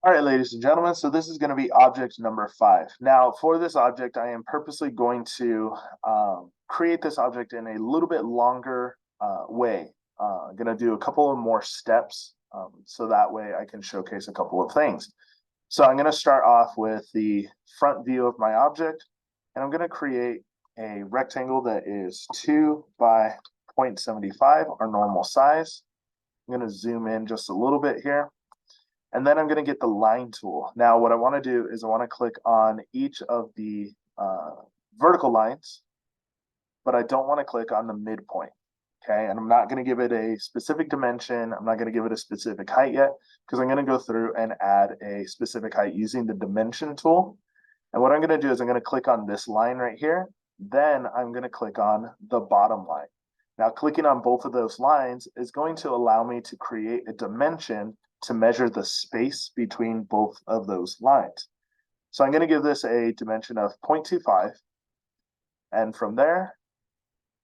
All right, ladies and gentlemen, so this is going to be object number 5. Now, for this object, I am purposely going to create this object in a little bit longer way. I'm going to do a couple of more steps so that way I can showcase a couple of things. So I'm going to start off with the front view of my object, and I'm going to create a rectangle that is 2 by 0.75, our normal size. I'm going to zoom in just a little bit here. And then I'm going to get the line tool. Now, what I want to do is I want to click on each of the vertical lines, but I don't want to click on the midpoint. Okay, and I'm not going to give it a specific dimension. I'm not going to give it a specific height yet because I'm going to go through and add a specific height using the dimension tool. And what I'm going to do is I'm going to click on this line right here. Then I'm going to click on the bottom line. Now, clicking on both of those lines is going to allow me to create a dimension to measure the space between both of those lines. So I'm going to give this a dimension of 0.25. And from there,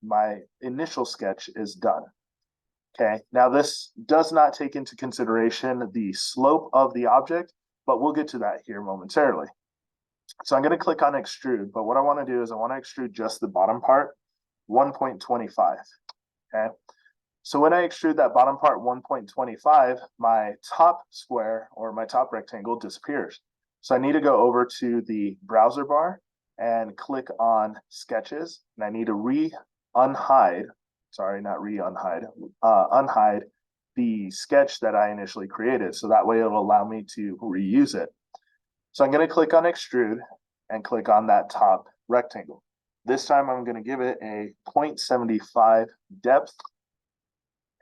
my initial sketch is done. Okay, now this does not take into consideration the slope of the object, but we'll get to that here momentarily. So I'm going to click on extrude, but what I want to do is I want to extrude just the bottom part, 1.25. Okay. So when I extrude that bottom part 1.25, my top square or my top rectangle disappears. So I need to go over to the browser bar and click on sketches. And I need to unhide the sketch that I initially created. So that way it'll allow me to reuse it. So I'm going to click on extrude and click on that top rectangle. This time I'm going to give it a 0.75 depth.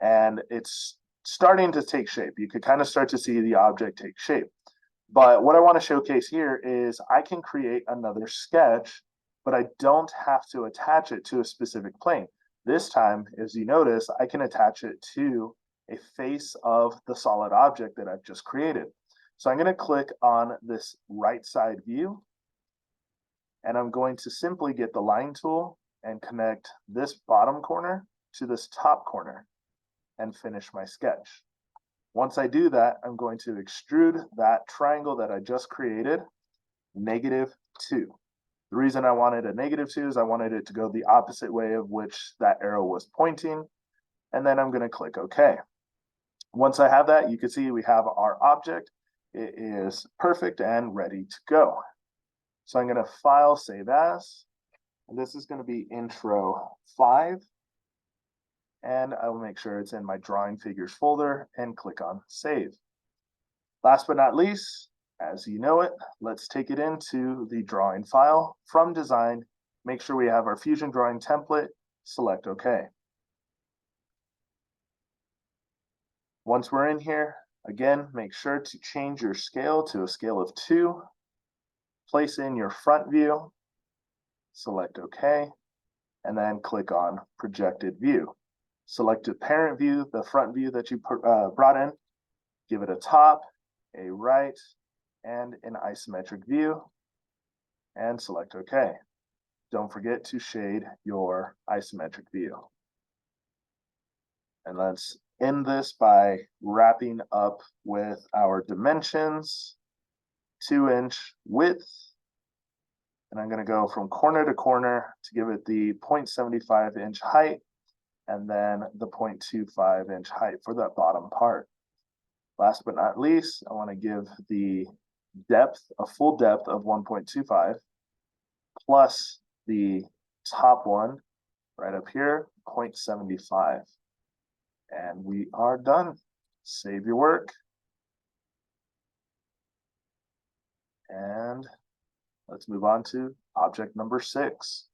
And it's starting to take shape. You could kind of start to see the object take shape. But what I want to showcase here is I can create another sketch, but I don't have to attach it to a specific plane. This time, as you notice, I can attach it to a face of the solid object that I've just created. So I'm going to click on this right side view, and I'm going to simply get the line tool and connect this bottom corner to this top corner and finish my sketch. Once I do that, I'm going to extrude that triangle that I just created, -2. The reason I wanted a -2 is I wanted it to go the opposite way of which that arrow was pointing. And then I'm going to click OK. Once I have that, you can see we have our object. It is perfect and ready to go. So I'm going to file, save as, and this is going to be intro 5. And I will make sure it's in my drawing figures folder and click on save. Last but not least, as you know it, let's take it into the drawing file from design. Make sure we have our Fusion drawing template, select OK. Once we're in here, again, make sure to change your scale to a scale of 2. Place in your front view, select OK, and then click on projected view. Select a parent view, the front view that you brought in, give it a top, a right, and an isometric view, and select OK. Don't forget to shade your isometric view. And let's end this by wrapping up with our dimensions, 2-inch width, and I'm going to go from corner to corner to give it the 0.75-inch height, and then the 0.25-inch height for that bottom part. Last but not least, I want to give the depth, a full depth of 1.25, plus the top one right up here, 0.75. And we are done. Save your work. And let's move on to object number 6.